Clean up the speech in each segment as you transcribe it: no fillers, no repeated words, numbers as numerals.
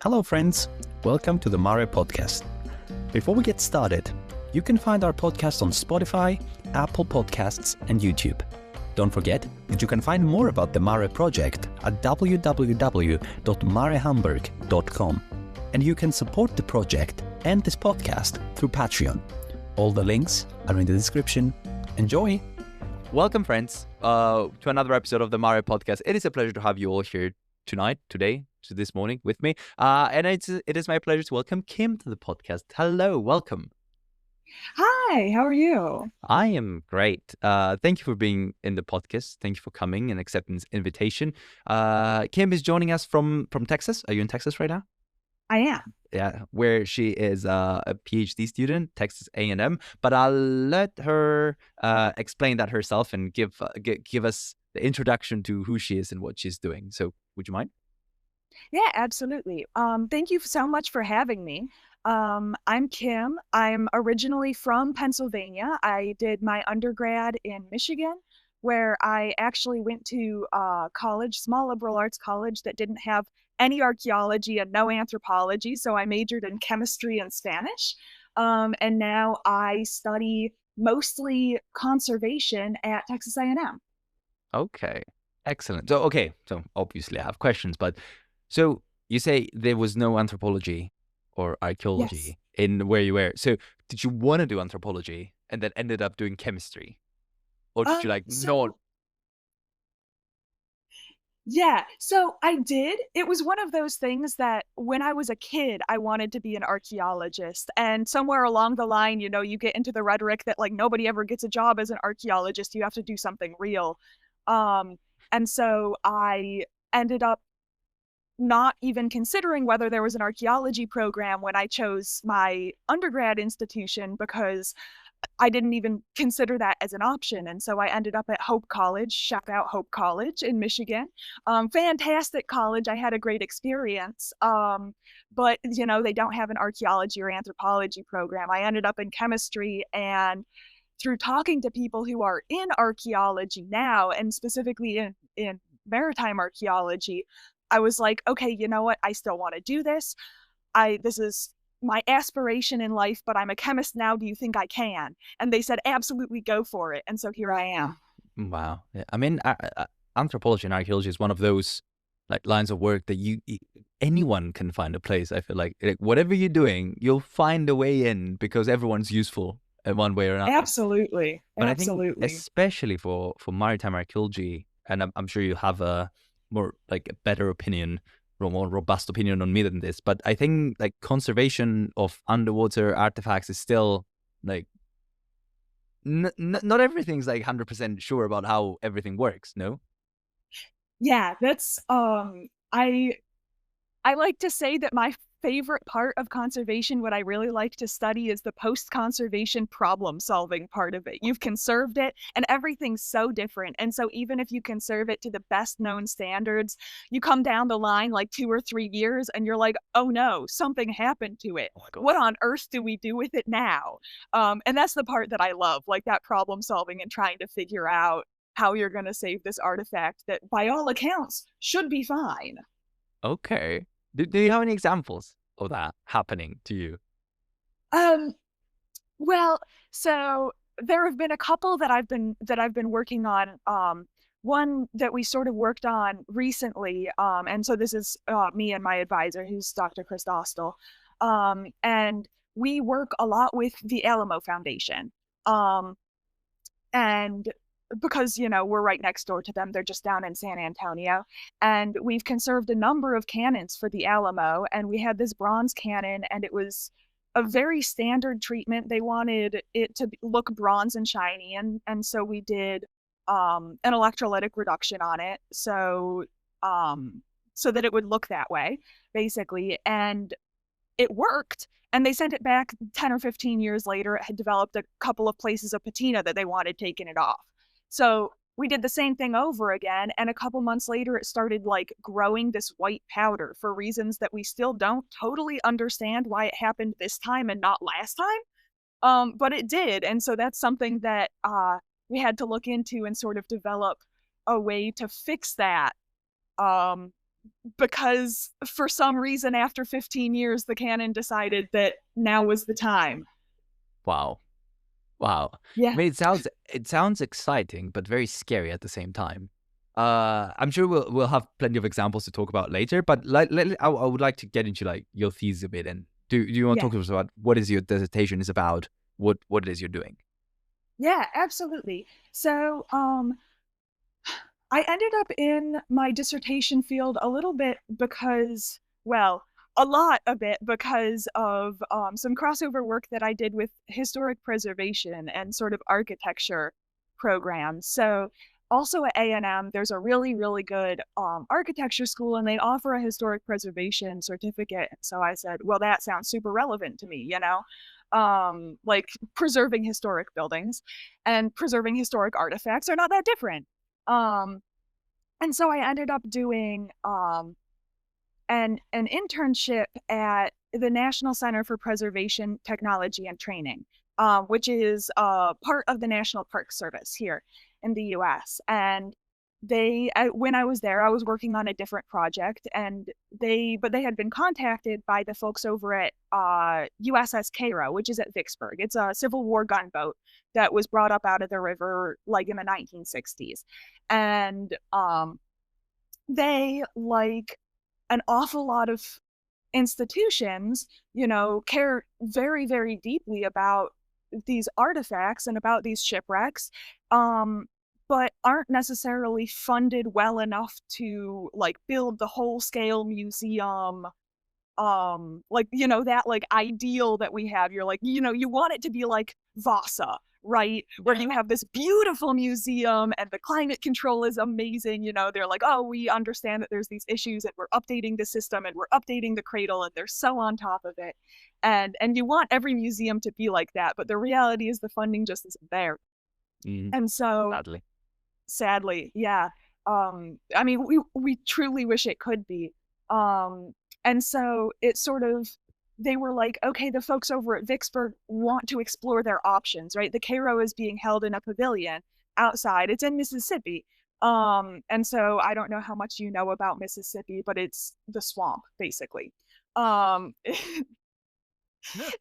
Hello friends, welcome to the M.A.R.E podcast. Before we get started, you can find our podcast on Spotify, Apple Podcasts and YouTube. Don't forget that you can find more about the M.A.R.E project at www.marehamburg.com, and you can support the project and this podcast through Patreon. All the links are in the description. Enjoy! Welcome, friends, to another episode of the M.A.R.E podcast. It is a pleasure to have you all here today, this morning with me. And it is my pleasure to welcome Kim to the podcast. Hello, welcome. Hi, how are you? I am great. Thank you for being in the podcast. Thank you for coming and accepting this invitation. Kim is joining us from Texas. Are you in Texas right now? I am. Yeah, where she is a PhD student, Texas A&M. But I'll let her explain that herself and give us the introduction to who she is and what she's doing. So would you mind? Yeah, absolutely. Thank you so much for having me. I'm Kim. I'm originally from Pennsylvania. I did my undergrad in Michigan, where I actually went to college, small liberal arts college that didn't have any archaeology and no anthropology. So I majored in chemistry and Spanish. And now I study mostly conservation at Texas A&M. Okay, excellent. So obviously I have questions, but so you say there was no anthropology or archaeology in where you were. So did you want to do anthropology and then ended up doing chemistry? Or did you not? Yeah, so I did. It was one of those things that when I was a kid, I wanted to be an archaeologist. And somewhere along the line, you get into the rhetoric that like nobody ever gets a job as an archaeologist. You have to do something real. And so I ended up not even considering whether there was an archaeology program when I chose my undergrad institution because I didn't even consider that as an option. And so I ended up at Hope College, shout out Hope College in Michigan. Fantastic college. I had a great experience. But, they don't have an archaeology or anthropology program. I ended up in chemistry, and through talking to people who are in archaeology now, and specifically in maritime archaeology, I was like, okay, you know what? I still want to do this. This is my aspiration in life, but I'm a chemist now. Do you think I can? And they said, absolutely, go for it. And so here I am. Wow. Yeah. I mean, anthropology and archaeology is one of those like lines of work that anyone can find a place. I feel like whatever you're doing, you'll find a way in because everyone's useful in one way or another. Absolutely. But absolutely. I think especially for maritime archaeology, and I'm sure you have a more like a better opinion, or more robust opinion on me than this, but I think like conservation of underwater artifacts is still like not everything's like 100% sure about how everything works. No. Yeah, that's I like to say that my favorite part of conservation, what I really like to study, is the post-conservation problem-solving part of it. You've conserved it, and everything's so different. And so even if you conserve it to the best-known standards, you come down the line like 2 or 3 years, and you're like, oh no, something happened to it. Oh, what on earth do we do with it now? And that's the part that I love, like that problem-solving and trying to figure out how you're going to save this artifact that, by all accounts, should be fine. Okay. Do you have any examples of that happening to you? Well, so there have been a couple that I've been working on. One that we sort of worked on recently, and so this is me and my advisor, who's Dr. Chris Dostal, and we work a lot with the Alamo Foundation, and because, we're right next door to them. They're just down in San Antonio. And we've conserved a number of cannons for the Alamo. And we had this bronze cannon, and it was a very standard treatment. They wanted it to look bronze and shiny. And so we did an electrolytic reduction on it. So that it would look that way, basically. And it worked. And they sent it back 10 or 15 years later. It had developed a couple of places of patina that they wanted taking it off. So we did the same thing over again, and a couple months later, it started like growing this white powder for reasons that we still don't totally understand why it happened this time and not last time. But it did, and so that's something that we had to look into and sort of develop a way to fix that because for some reason, after 15 years, the canon decided that now was the time. Wow. Wow. Yeah. I mean, it sounds exciting, but very scary at the same time. I'm sure we'll have plenty of examples to talk about later, but I would like to get into like your thesis a bit. And do you want to Yeah. talk to us about what is your dissertation is about, what it is you're doing? Yeah, absolutely. So, I ended up in my dissertation field a little bit because, well, a lot of it because of some crossover work that I did with historic preservation and sort of architecture programs. So also at A&M, there's a really, really good architecture school, and they offer a historic preservation certificate. So I said, well, that sounds super relevant to me, you know? Like preserving historic buildings and preserving historic artifacts are not that different. Um, and so I ended up doing an internship at the National Center for Preservation Technology and Training, which is part of the National Park Service here in the U.S. And when I was there, I was working on a different project, and they had been contacted by the folks over at USS Cairo, which is at Vicksburg. It's a Civil War gunboat that was brought up out of the river like in the 1960s, and they, like an awful lot of institutions, you know, care very, very deeply about these artifacts and about these shipwrecks, but aren't necessarily funded well enough to like build the whole scale museum, like, you know, that like ideal that we have. You're like, you know, you want it to be like Vasa, right, where you have this beautiful museum and the climate control is amazing. You know, they're like, oh, we understand that there's these issues and we're updating the system and we're updating the cradle, and they're so on top of it. And you want every museum to be like that, but the reality is the funding just isn't there. And so sadly, yeah. I mean, we truly wish it could be. And so it sort of, they were like, okay, the folks over at Vicksburg want to explore their options, right? The Cairo is being held in a pavilion outside. It's in Mississippi. And so I don't know how much you know about Mississippi, but it's the swamp, basically.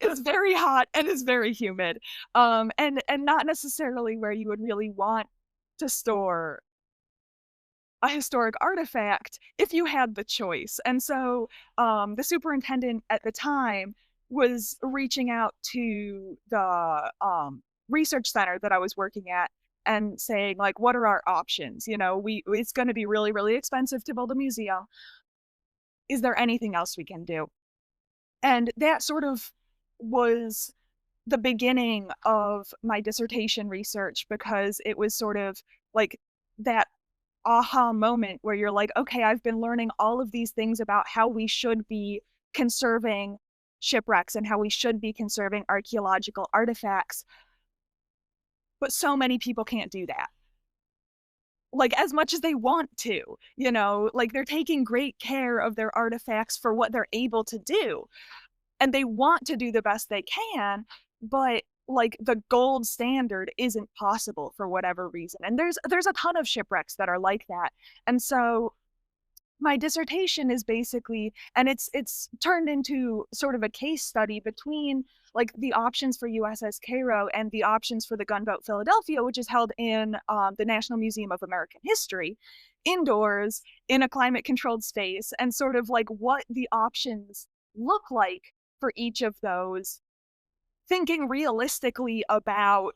It's very hot and it's very humid. And not necessarily where you would really want to store a historic artifact if you had the choice. And so the superintendent at the time was reaching out to the research center that I was working at and saying, like, what are our options? You know, it's going to be really, really expensive to build a museum. Is there anything else we can do? And that sort of was the beginning of my dissertation research, because it was sort of like that aha moment where you're like, okay, I've been learning all of these things about how we should be conserving shipwrecks and how we should be conserving archaeological artifacts. But so many people can't do that. Like, as much as they want to, you know, like they're taking great care of their artifacts for what they're able to do. And they want to do the best they can, but like the gold standard isn't possible for whatever reason. And there's a ton of shipwrecks that are like that. And so my dissertation is basically, and it's turned into sort of a case study between like the options for USS Cairo and the options for the gunboat Philadelphia, which is held in the National Museum of American History, indoors in a climate controlled space, and sort of like what the options look like for each of those, thinking realistically about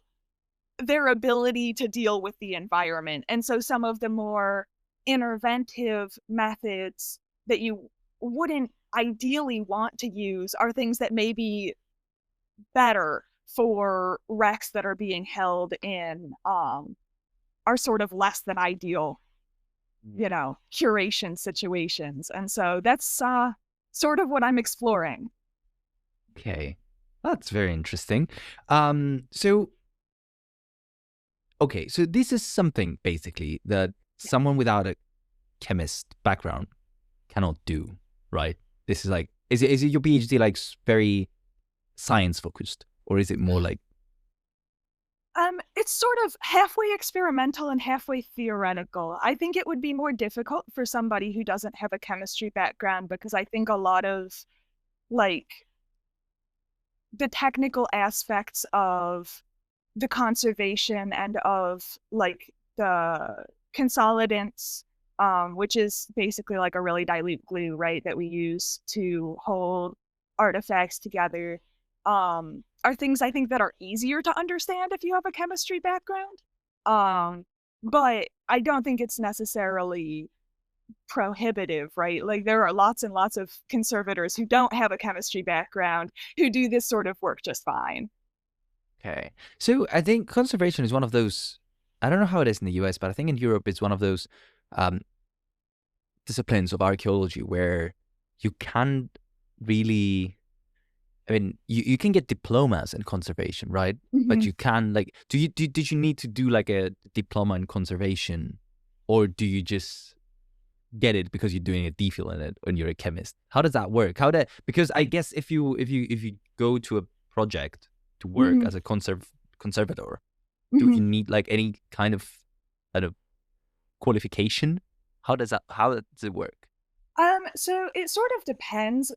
their ability to deal with the environment. And so some of the more interventive methods that you wouldn't ideally want to use are things that may be better for wrecks that are being held in are sort of less than ideal, you know, curation situations. And so that's sort of what I'm exploring. Okay, that's very interesting. So this is something basically that someone without a chemist background cannot do, right? This is like, is it your PhD like very science focused, or is it more like? It's sort of halfway experimental and halfway theoretical. I think it would be more difficult for somebody who doesn't have a chemistry background because I think a lot of like the technical aspects of the conservation and of like the consolidants, which is basically like a really dilute glue, right, that we use to hold artifacts together, are things I think that are easier to understand if you have a chemistry background. But I don't think it's necessarily prohibitive, right? Like there are lots and lots of conservators who don't have a chemistry background who do this sort of work just fine. Okay. So I think conservation is one of those, I don't know how it is in the US, but I think in Europe it's one of those um, disciplines of archaeology where you can't really, I mean, you can get diplomas in conservation, right? But you can like, did you need to do like a diploma in conservation, or do you just get it because you're doing a DPhil in it when you're a chemist? How does that work? Because I guess if you go to a project to work as a conservator, do you need like any kind of, I don't know, qualification? How does it work? So it sort of depends.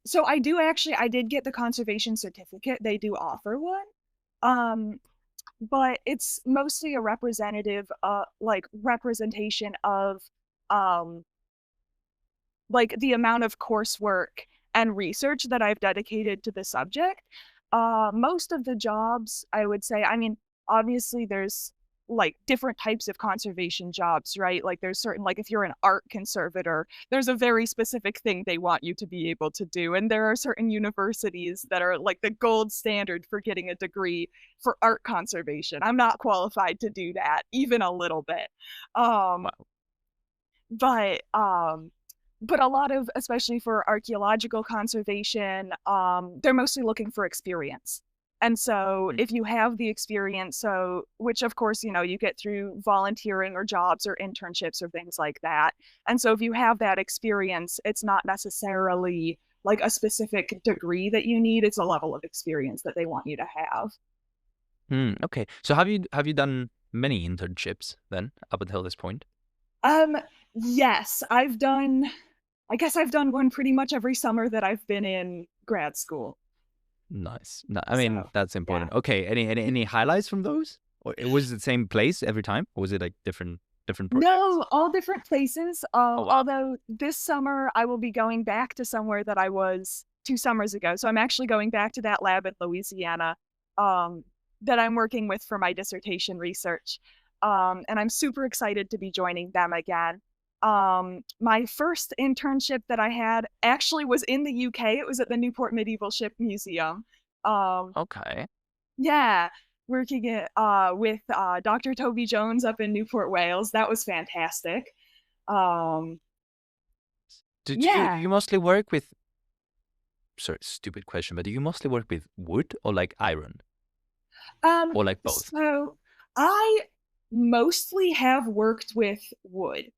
So I did get the conservation certificate. They do offer one. But it's mostly a representation of like the amount of coursework and research that I've dedicated to the subject. Most of the jobs, I would say, I mean, obviously there's like different types of conservation jobs, right? Like there's certain, like if you're an art conservator, there's a very specific thing they want you to be able to do. And there are certain universities that are like the gold standard for getting a degree for art conservation. I'm not qualified to do that, even a little bit. Wow. But a lot of, especially for archaeological conservation, they're mostly looking for experience. And so if you have the experience, which of course, you get through volunteering or jobs or internships or things like that. And so if you have that experience, it's not necessarily like a specific degree that you need. It's a level of experience that they want you to have. Okay. So have you done many internships then up until this point? Yes, I guess I've done one pretty much every summer that I've been in grad school. Nice. No, I mean, So, that's important. Okay. Any highlights from those? Or was it the same place every time? Or was it like different projects? no, all different places. Oh, wow. Although this summer I will be going back to somewhere that I was 2 summers ago. So I'm actually going back to that lab in Louisiana, that I'm working with for my dissertation research. And I'm super excited to be joining them again. My first internship that I had actually was in the UK. It was at the Newport Medieval Ship Museum. Okay. Yeah, working with Dr. Toby Jones up in Newport, Wales. That was fantastic. Um, Do yeah. you mostly work with, sorry, stupid question, but do you mostly work with wood or like iron Um, or like both? so I mostly have worked with wood.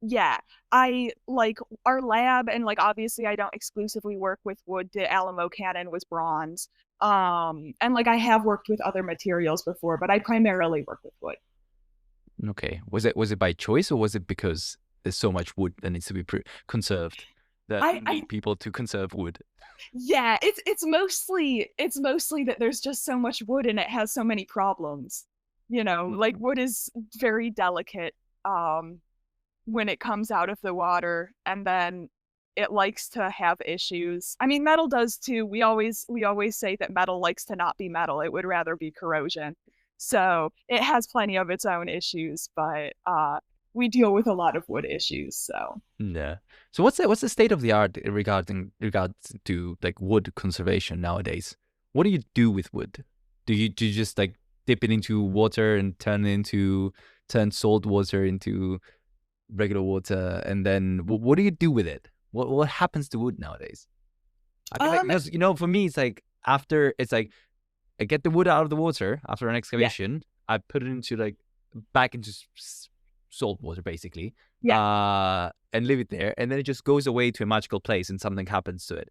Yeah, I like our lab, and like obviously I don't exclusively work with wood. The Alamo cannon was bronze. And like I have worked with other materials before, but I primarily work with wood. Okay. Was it by choice, or was it because there's so much wood that needs to be conserved that you I need people to conserve wood? Yeah, it's mostly that there's just so much wood and it has so many problems. Like wood is very delicate when it comes out of the water, and then it likes to have issues. I mean, metal does too. We always say that metal likes to not be metal. It would rather be corrosion. So it has plenty of its own issues, but we deal with a lot of wood issues. So Yeah. So what's the state of the art regards to like wood conservation nowadays? What do you do with wood? Do you just like dip it into water and turn salt water into regular water, and then what do you do with it? What happens to wood nowadays? I feel like, um because for me it's like I get the wood out of the water after an yeah, excavation. I put it into like back into salt water basically, yeah. and leave it there, and then it just goes away to a magical place, and something happens to it.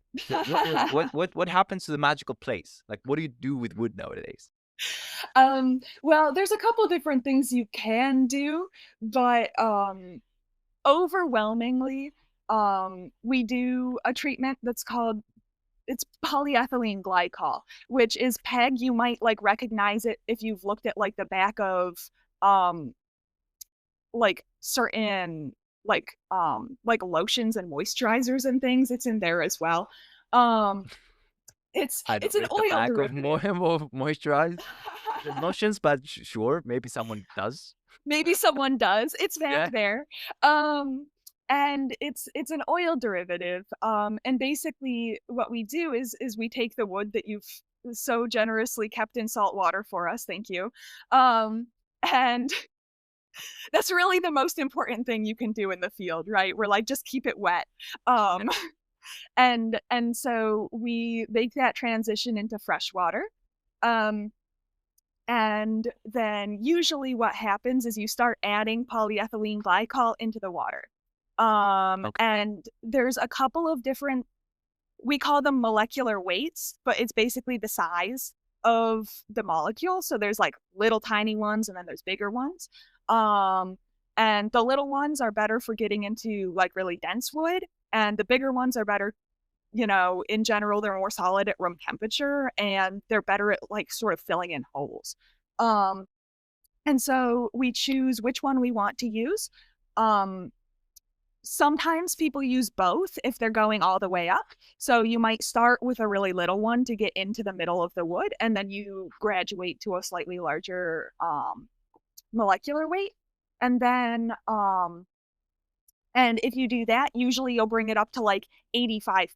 What happens to the magical place? Like, what do you do with wood nowadays? Well, there's a couple different things you can do, but overwhelmingly, we do a treatment that's called it's polyethylene glycol, which is PEG. You might like recognize it if you've looked at like the back of um like certain like lotions and moisturizers and things. It's in there as well. Um I it's don't an read the oil back of more derivative. more moisturized lotions, but sure, maybe someone does. Maybe someone does. It's back Yeah. there. Um, and it's an oil derivative. And basically what we do is we take the wood that you've so generously kept in salt water for us. Thank you. And that's really the most important thing you can do in the field, right? We're like, just keep it wet. Um, and so we make that transition into fresh water. Um, And then usually what happens is you start adding polyethylene glycol into the water. Okay. And there's a couple of different, we call them molecular weights, but it's basically the size of the molecule. So there's like little tiny ones and then there's bigger ones. Um, and the little ones are better for getting into like really dense wood, and the bigger ones are better, in general, they're more solid at room temperature and they're better at like sort of filling in holes. Um, and so we choose which one we want to use. Um, Sometimes people use both if they're going all the way up. So you might start with a really little one to get into the middle of the wood, and then you graduate to a slightly larger molecular weight. And then and if you do that, usually you'll bring it up to like 85%.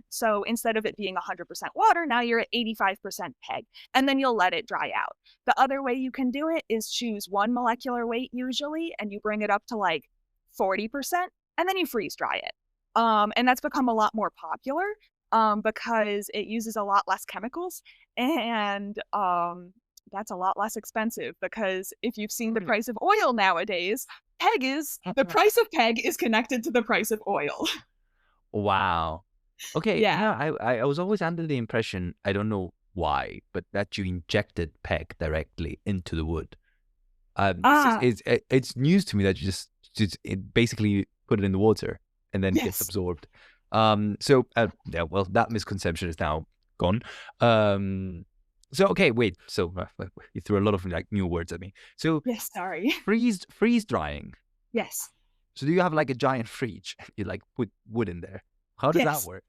So instead of it being 100% water, now you're at 85% PEG, and then you'll let it dry out. The other way you can do it is choose one molecular weight usually, and you bring it up to like 40%, and then you freeze dry it. And that's become a lot more popular because it uses a lot less chemicals, and that's a lot less expensive, because if you've seen the Hmm. price of oil nowadays, the price of PEG is connected to the price of oil. Wow. Okay. Yeah. Yeah, I was always under the impression, I don't know why, but that you injected PEG directly into the wood. Ah, It's news to me that you just basically put it in the water and then it gets yes. absorbed. Yeah, well, that misconception is now gone. So okay, wait. So you threw a lot of like new words at me. So Yes, sorry. freeze drying. Yes. So do you have like a giant fridge? You like put wood in there. How does that Yes. work?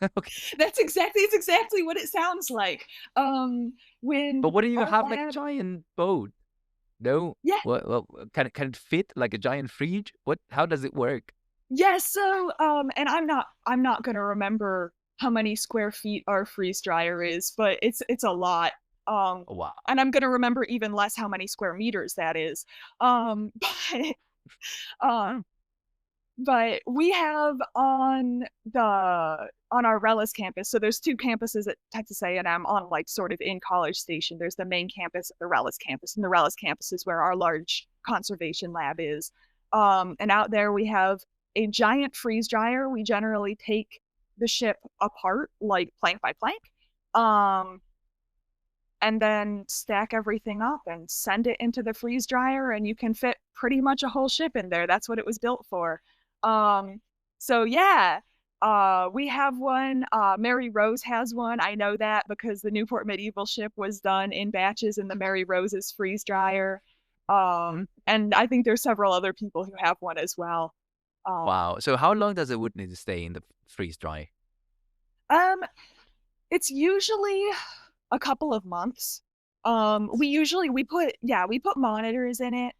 Okay. It's exactly what it sounds like. But When what do you our have like a lab giant boat? No. Yeah. Well, can it fit like a giant fridge? What? How does it work? Yes, so and I'm not gonna remember how many square feet our freeze dryer is, but it's a lot. Um Oh, wow. and I'm gonna remember even less how many square meters that is. But um but we have on our Rellis campus. So there's two campuses at Texas A&M on like sort of in College Station. There's the main campus, the Rellis campus, and the Rellis campus is where our large conservation lab is. And out there we have a giant freeze dryer. We generally take the ship apart, like plank by plank, um, and then stack everything up and send it into the freeze dryer, and you can fit pretty much a whole ship in there. That's what it was built for. Um, so yeah, we have one. Mary Rose has one. I know that because the Newport medieval ship was done in batches in the Mary Rose's freeze dryer. And I think there's several other people who have one as well. Um, Wow. So how long does it wood need to stay in the freeze dry? um, it's usually a couple of months. We put monitors in it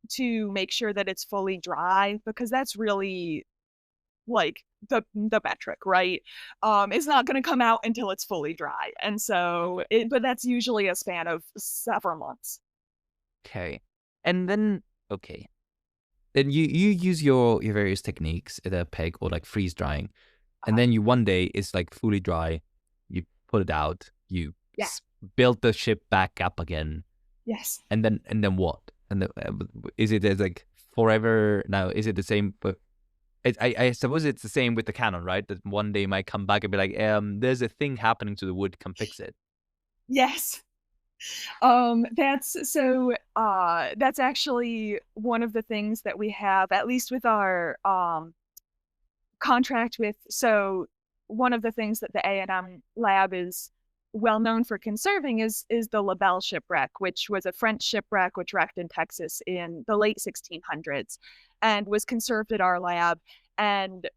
to make sure that it's fully dry, because that's really like the metric, right? It's not going to come out until it's fully dry. And so but that's usually a span of several months. Okay. And then okay. Then you use your various techniques, either peg or like freeze drying, and Uh, then you one day it's like fully dry, you pull it out, you yeah. build the ship back up again, Yes. and then what? And is it as like forever now? Is it the same? But I suppose it's the same with the cannon, right? That one day might come back and be like, there's a thing happening to the wood, come fix it. Yes. That's actually one of the things that we have, at least with our contract with, so one of the things that the A&M lab is well known for conserving is the La Belle shipwreck, which was a French shipwreck which wrecked in Texas in the late 1600s and was conserved at our lab. And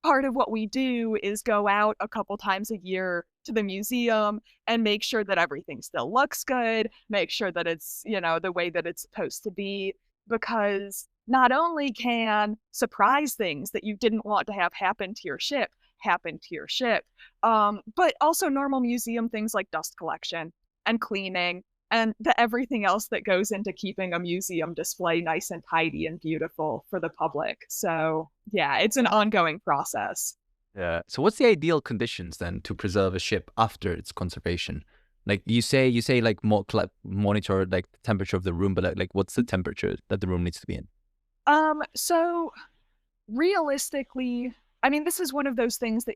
part of what we do is go out a couple times a year to the museum and make sure that everything still looks good, make sure that it's, the way that it's supposed to be, because not only can surprise things that you didn't want to have happen to your ship happen to your ship, but also normal museum things like dust collection and cleaning and everything else that goes into keeping a museum display nice and tidy and beautiful for the public. So yeah, it's an ongoing process. Yeah. So what's the ideal conditions then to preserve a ship after its conservation? Like you say like monitor like the temperature of the room, but like what's the temperature that the room needs to be in? So realistically, I mean, this is one of those things that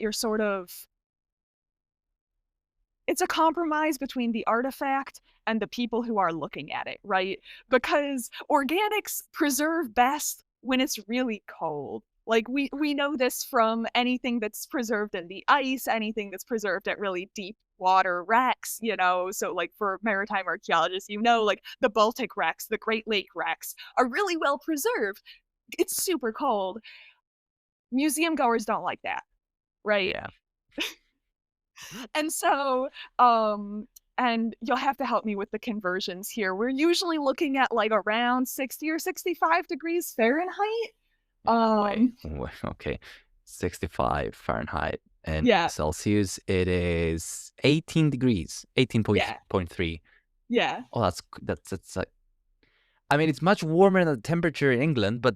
it's a compromise between the artifact and the people who are looking at it, right? Because organics preserve best when it's really cold. Like we know this from anything that's preserved in the ice, anything that's preserved at really deep water wrecks, So like for maritime archaeologists, like the Baltic wrecks, the Great Lake wrecks are really well preserved. It's super cold. Museum goers don't like that, right? Yeah. And so, and you'll have to help me with the conversions here. We're usually looking at like around 60 or 65 degrees Fahrenheit. Okay. 65 Fahrenheit and Yeah. Celsius, it is 18 degrees, 18.3. Yeah. Oh, that's like, I mean, it's much warmer than the temperature in England, but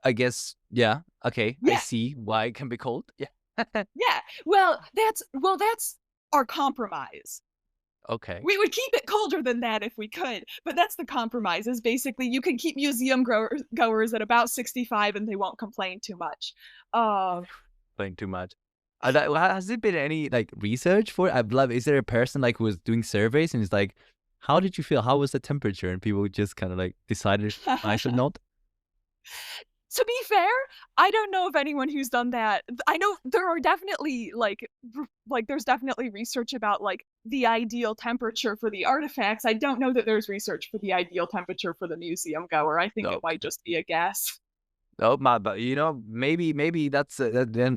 I guess, yeah, okay. Yeah. I see why it can be cold. Yeah. Yeah. Well, that's our compromise. Okay. We would keep it colder than that if we could, but that's the compromise, is basically you can keep museum goers at about 65 and they won't complain too much. Complain too much. Has there been any like research for it? I'd love, is there a person like who was doing surveys and is like, how did you feel? How was the temperature? And people just kind of like decided I should not. To be fair, I don't know of anyone who's done that. I know there are definitely like there's definitely research about like the ideal temperature for the artifacts. I don't know that there's research for the ideal temperature for the museum goer. I think it might just be a guess. Oh my, but maybe that's then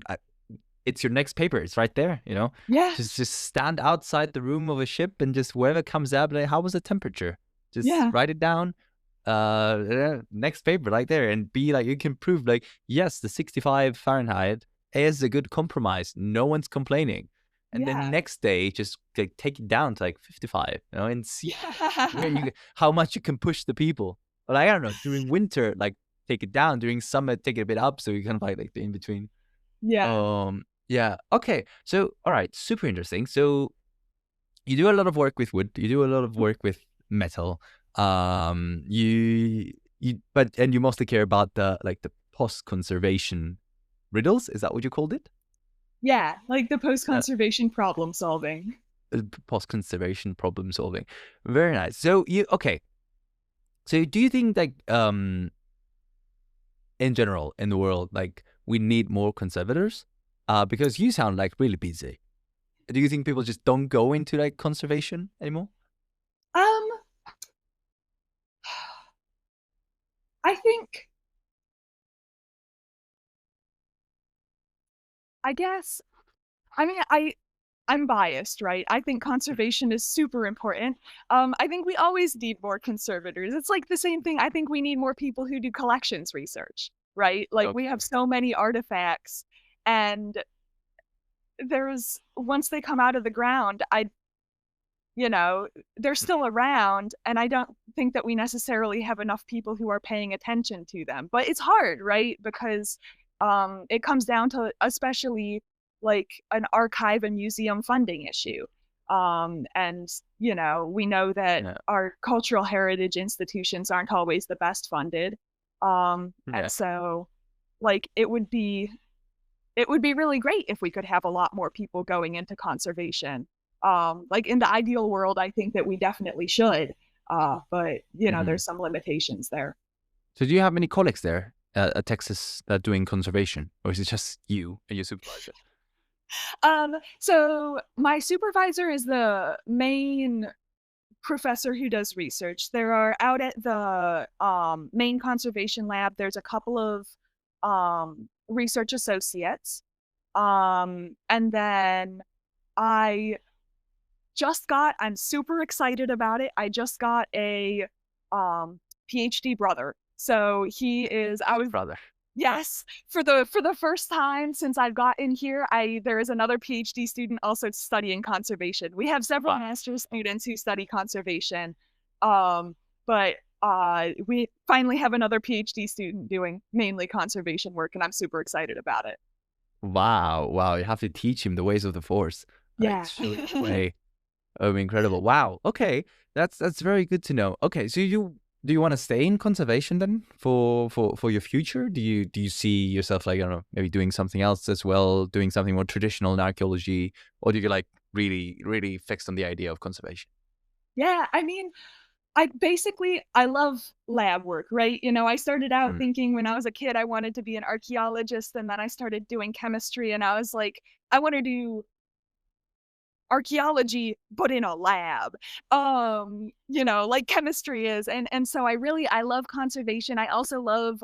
it's your next paper. It's right there. Yeah. Just stand outside the room of a ship and just whoever comes up, like, how was the temperature? Just write it down. Next paper right there, and be like, you can prove like, yes, the 65 Fahrenheit is a good compromise. No one's complaining. And then next day, just like, take it down to like 55, and see how much you can push the people. But I don't know, during winter, like take it down. During summer, take it a bit up, so you can find like the in between. Yeah. Yeah. Okay. So, all right. Super interesting. So, you do a lot of work with wood. You do a lot of work with metal. You mostly care about the post-conservation riddles. Is that what you called it? Yeah, like the post-conservation problem solving. Post-conservation problem solving. Very nice. So okay. So do you think like in general in the world, like we need more conservators? Because you sound like really busy. Do you think people just don't go into like conservation anymore? I think, I guess, I mean, I'm biased, right? I think conservation is super important. I think we always need more conservators. It's like the same thing. I think we need more people who do collections research, right? Like we have so many artifacts, and once they come out of the ground, they're still around, and I don't think that we necessarily have enough people who are paying attention to them. But it's hard, right? Because it comes down to especially like an archive and museum funding issue. And we know that our cultural heritage institutions aren't always the best funded. And so like it would be really great if we could have a lot more people going into conservation. Like in the ideal world, I think that we definitely should. But Mhm. there's some limitations there. So do you have any colleagues there at Texas that doing conservation, or is it just you and your supervisor? So my supervisor is the main professor who does research. There are out at the main conservation lab, there's a couple of research associates. And then I I'm super excited about it. I just got a PhD brother. So he is, I was, Brother. yes, for the first time since I've gotten here, there is another PhD student also studying conservation. We have several Wow. master's students who study conservation, but we finally have another PhD student doing mainly conservation work, and I'm super excited about it. Wow. Wow. You have to teach him the ways of the force. Like Yeah. show him the way. Oh, incredible. Wow. Okay. That's very good to know. Okay. So do you want to stay in conservation then for your future? Do you see yourself like, I don't know, maybe doing something else as well, doing something more traditional in archaeology, or do you like really, really fixed on the idea of conservation? Yeah, I mean, I love lab work, right? I started out Mm. thinking when I was a kid I wanted to be an archaeologist, and then I started doing chemistry, and I was like, I want to do archaeology but in a lab, like chemistry is. And so I love conservation. I also love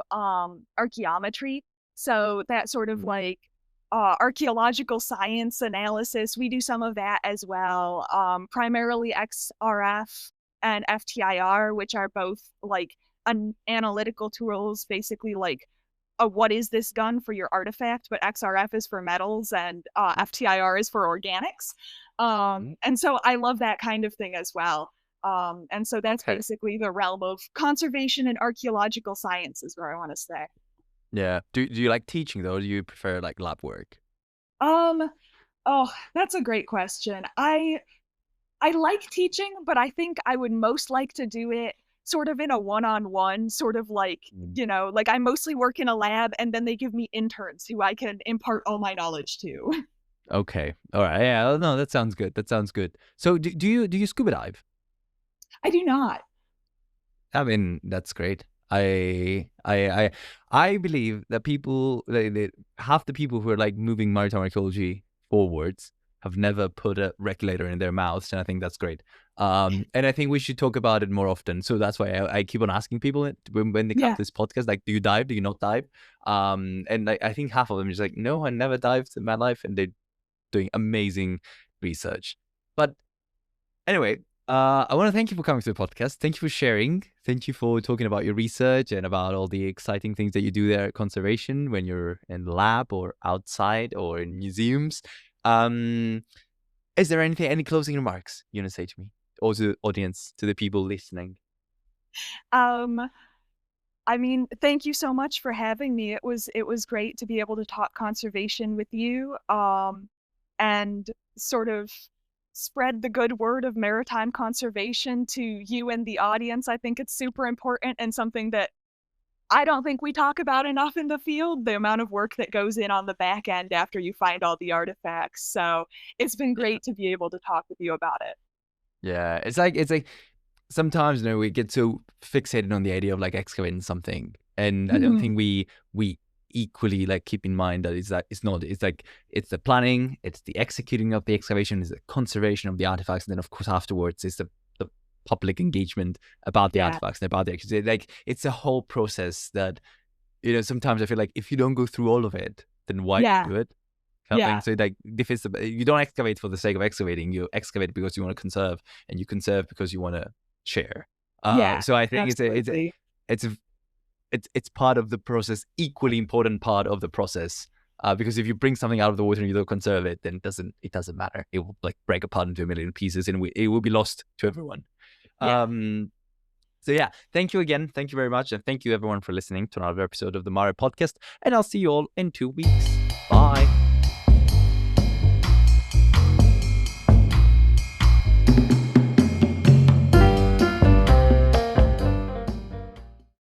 archaeometry, so that sort of like archaeological science analysis. We do some of that as well, primarily XRF and FTIR, which are both like analytical tools, basically like what is this gun for your artifact, but XRF is for metals and FTIR is for organics. Mm. And so I love that kind of thing as well. And so that's Okay. basically the realm of conservation and archaeological science is where I want to stay. Yeah. Do you like teaching though? Or do you prefer like lab work? Um, oh, that's a great question. I like teaching, but I think I would most like to do it sort of in a one-on-one, sort of like, Mm. like I mostly work in a lab and then they give me interns who I can impart all my knowledge to. Okay. All right. Yeah. Oh, no, that sounds good. That sounds good. So do you scuba dive? I do not. I mean, that's great. I believe that people, half the people who are like moving maritime archaeology forwards have never put a regulator in their mouths, and I think that's great. And I think we should talk about it more often. So that's why I keep on asking people when they come Yeah. to this podcast, like, do you dive? Do you not dive? And I think half of them is like, no, I never dived in my life, and they're doing amazing research. But anyway, I want to thank you for coming to the podcast. Thank you for sharing. Thank you for talking about your research and about all the exciting things that you do there at conservation when you're in the lab or outside or in museums. Um, is there any closing remarks you want to say to me or to the audience, to the people listening? Um, I mean, thank you so much for having me. It was great to be able to talk conservation with you, and sort of spread the good word of maritime conservation to you and the audience. I think it's super important and something that I don't think we talk about enough in the field, the amount of work that goes in on the back end after you find all the artifacts. So it's been Yeah. great to be able to talk with you about it. Yeah, it's like sometimes we get so fixated on the idea of like excavating something, and I don't Mhm. think we equally like keep in mind that it's not, it's like it's the planning, it's the executing of the excavation, it's the conservation of the artifacts, and then of course afterwards it's the public engagement about the Yeah. artifacts and about the like it's a whole process that sometimes I feel like if you don't go through all of it, then why Yeah. do it? Kind of thing. Yeah. So like you don't excavate for the sake of excavating. You excavate because you want to conserve, and you conserve because you want to share. Yeah. So I think Absolutely. it's a, it's part of the process, equally important part of the process. Because if you bring something out of the water and you don't conserve it, then it doesn't matter. It will like break apart into a million pieces, and it will be lost to everyone. Yeah. So yeah, thank you again. Thank you very much, and thank you everyone for listening to another episode of the M.A.R.E. podcast. And I'll see you all in 2 weeks. Bye.